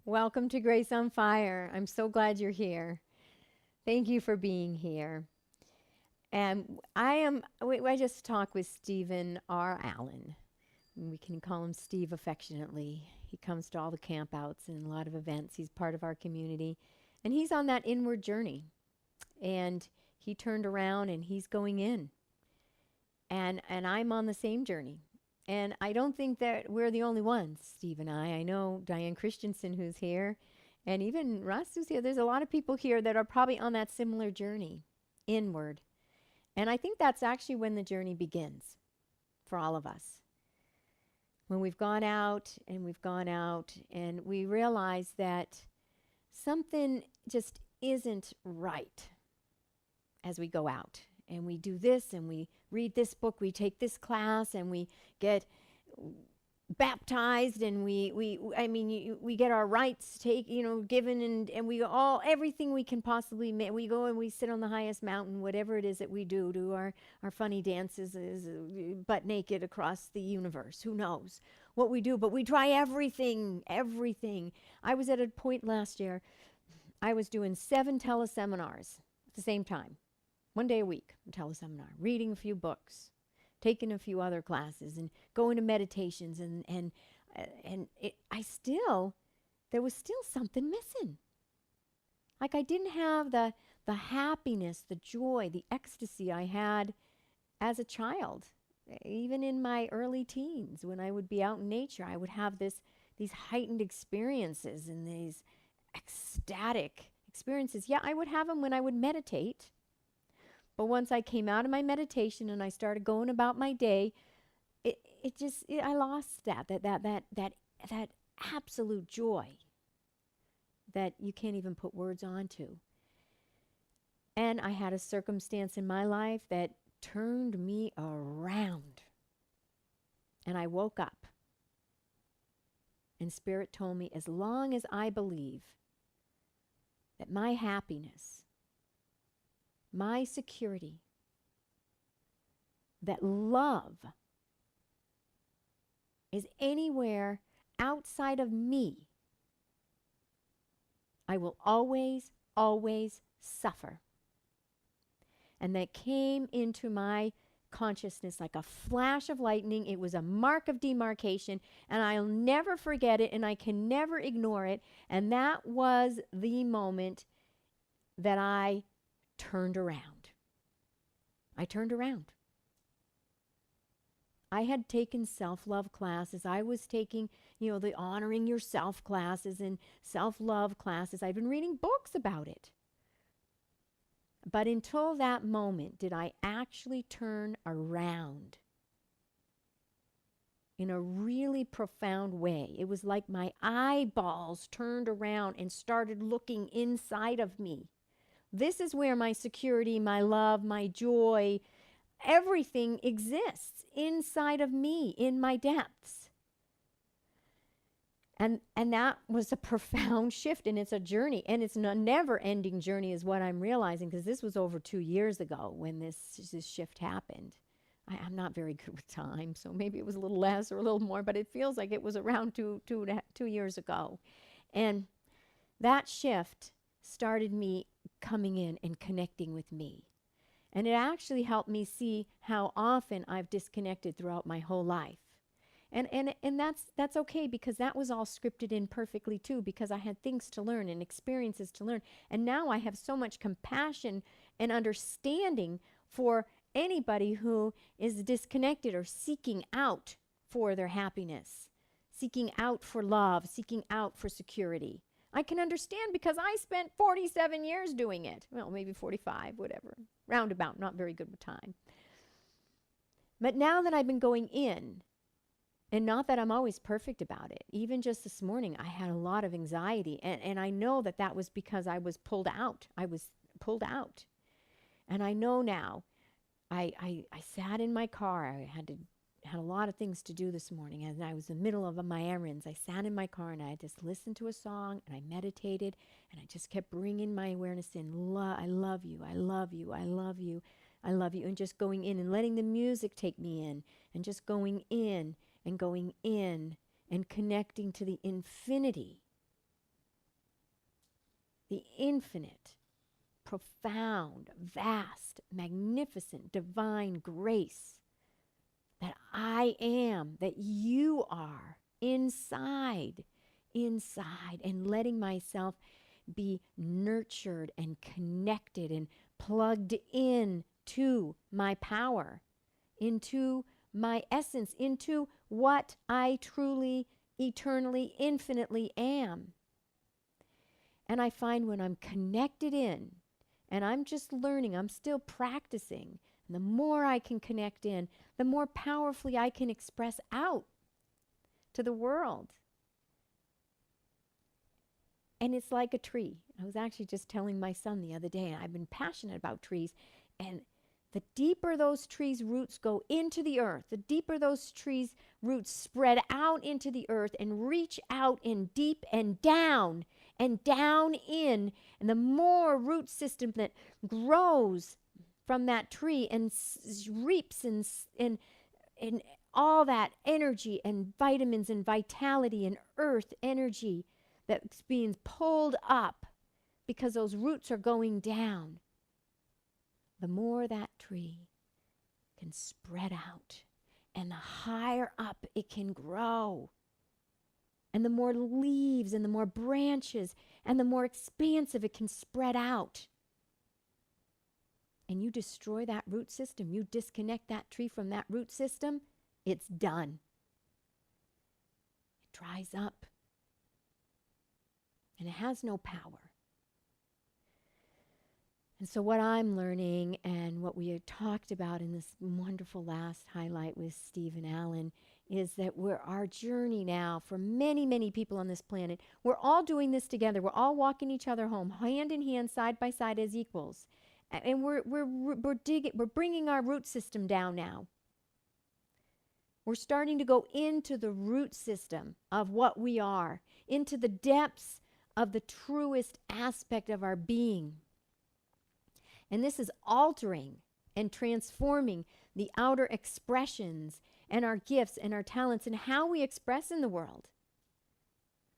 Welcome to Grace on Fire. I'm so glad you're here. Thank you for being here. And I just talked with Stephen R. Allen. We can call him Steve affectionately. He comes to all the campouts and a lot of events. He's part of our community. And he's on that inward journey. And he turned around and he's going in. And I'm on the same journey. And I don't think that we're the only ones, Steve and I. I know Diane Christensen, who's here, and even Russ, who's here. There's a lot of people here that are probably on that similar journey inward. And I think that's actually when the journey begins for all of us. When we've gone out and we've gone out and we realize that something just isn't right as we go out. And we do this and we read this book, we take this class and we get baptized and we get our rights given and we all everything we can possibly we go and we sit on the highest mountain, whatever it is that we do our funny dances is butt naked across the universe. Who knows what we do, but we try everything. I was at a point last year, I was doing 7 teleseminars at the same time. 1 day a week, a teleseminar, reading a few books, taking a few other classes, and going to meditations, there was still something missing. Like I didn't have the happiness, the joy, the ecstasy I had as a child. Even in my early teens, when I would be out in nature, I would have these heightened experiences and these ecstatic experiences. Yeah, I would have them when I would meditate. But once I came out of my meditation and I started going about my day, I lost that absolute joy that you can't even put words onto. And I had a circumstance in my life that turned me around. And I woke up. And Spirit told me, as long as I believe that my happiness, my security, that love is anywhere outside of me, I will always, always suffer. And that came into my consciousness like a flash of lightning. It was a mark of demarcation, and I'll never forget it, and I can never ignore it. And that was the moment that I turned around. I turned around. I had taken self-love classes. I was taking, the honoring yourself classes and self-love classes. I've been reading books about it. But until that moment did I actually turn around in a really profound way. It was like my eyeballs turned around and started looking inside of me. This is where my security, my love, my joy, everything exists inside of me, in my depths. And that was a profound shift, and it's a journey, and it's a never-ending journey is what I'm realizing, because this was over 2 years ago when this shift happened. I'm not very good with time, so maybe it was a little less or a little more, but it feels like it was around 2 years ago. And that shift started me coming in and connecting with me. And it actually helped me see how often I've disconnected throughout my whole life. And that's okay, because that was all scripted in perfectly too, because I had things to learn and experiences to learn. And now I have so much compassion and understanding for anybody who is disconnected or seeking out for their happiness, seeking out for love, seeking out for security. I can understand, because I spent 47 years doing it. Well, maybe 45, whatever. Roundabout, not very good with time. But now that I've been going in, and not that I'm always perfect about it. Even just this morning, I had a lot of anxiety. And I know that was because I was pulled out. I was pulled out. And I know now, I sat in my car. I had a lot of things to do this morning. And I was in the middle of my errands. I sat in my car and I just listened to a song and I meditated. And I just kept bringing my awareness in. I love you. I love you. I love you. I love you. And just going in and letting the music take me in. And just going in and connecting to the infinity the infinite, profound, vast, magnificent, divine grace that I am, that you are inside, and letting myself be nurtured and connected and plugged in to my power, into my essence, into what I truly, eternally, infinitely am. And I find when I'm connected in, and I'm just learning, I'm still practicing, and the more I can connect in, the more powerfully I can express out to the world. And it's like a tree. I was actually just telling my son the other day, and I've been passionate about trees, and the deeper those trees' roots go into the earth, the deeper those trees' roots spread out into the earth and reach out and deep and down in, and the more root system that grows from that tree and reaps and all that energy and vitamins and vitality and earth energy that's being pulled up because those roots are going down, the more that tree can spread out and the higher up it can grow. And the more leaves and the more branches and the more expansive it can spread out. And you destroy that root system, you disconnect that tree from that root system, it's done. It dries up. And it has no power. And so what I'm learning and what we had talked about in this wonderful last highlight with Steve and Alan is that our journey now for many, many people on this planet, we're all doing this together. We're all walking each other home, hand in hand, side by side as equals. And we're bringing our root system down now. We're starting to go into the root system of what we are, into the depths of the truest aspect of our being. And this is altering and transforming the outer expressions and our gifts and our talents and how we express in the world.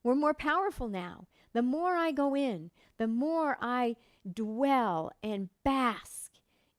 We're more powerful now. The more I go in, the more I dwell and bask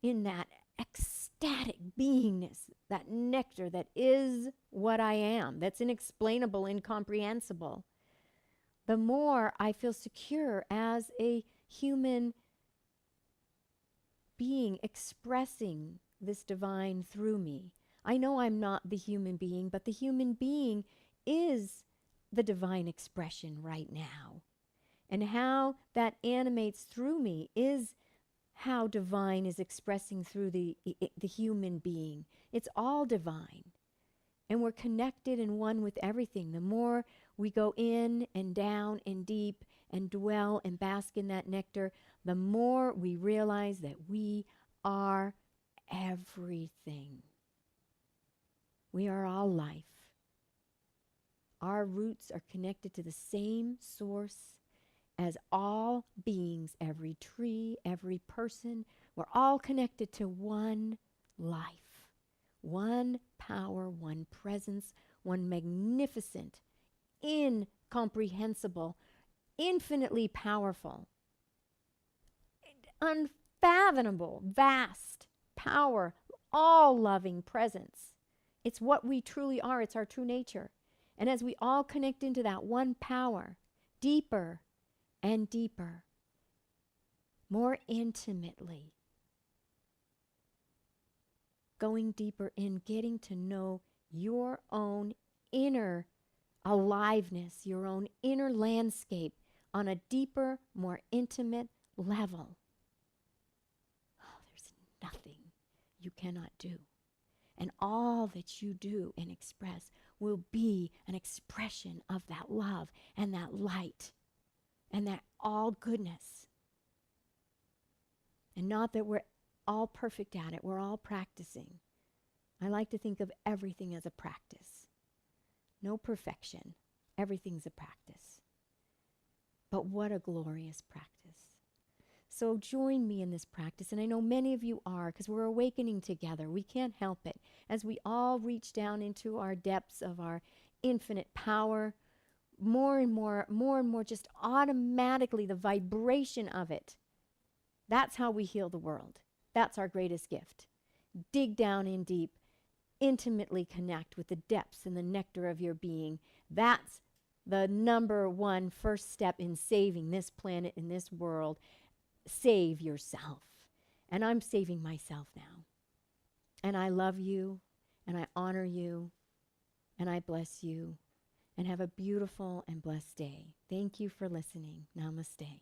in that ecstatic beingness, that nectar that is what I am, that's inexplainable, incomprehensible, the more I feel secure as a human being expressing this divine through me. I know I'm not the human being, but the human being is the divine expression right now. And how that animates through me is how divine is expressing through the human being. It's all divine. And we're connected and one with everything. The more we go in and down and deep and dwell and bask in that nectar, the more we realize that we are everything. We are all life. Our roots are connected to the same source as all beings, every tree, every person. We're all connected to one life, one power, one presence, one magnificent, incomprehensible, infinitely powerful, unfathomable, vast power, all-loving presence. It's what we truly are. It's our true nature. And as we all connect into that one power, deeper and deeper, more intimately, going deeper in, getting to know your own inner aliveness, your own inner landscape on a deeper, more intimate level. Oh, there's nothing you cannot do. And all that you do and express will be an expression of that love and that light and that all goodness. And not that we're all perfect at it. We're all practicing. I like to think of everything as a practice. No perfection. Everything's a practice. But what a glorious practice. So join me in this practice, and I know many of you are, because we're awakening together. We can't help it. As we all reach down into our depths of our infinite power, more and more, just automatically the vibration of it. That's how we heal the world. That's our greatest gift. Dig down in deep, intimately connect with the depths and the nectar of your being. That's the number one first step in saving this planet and this world. Save yourself. And I'm saving myself now. And I love you, and I honor you, and I bless you, and have a beautiful and blessed day. Thank you for listening. Namaste.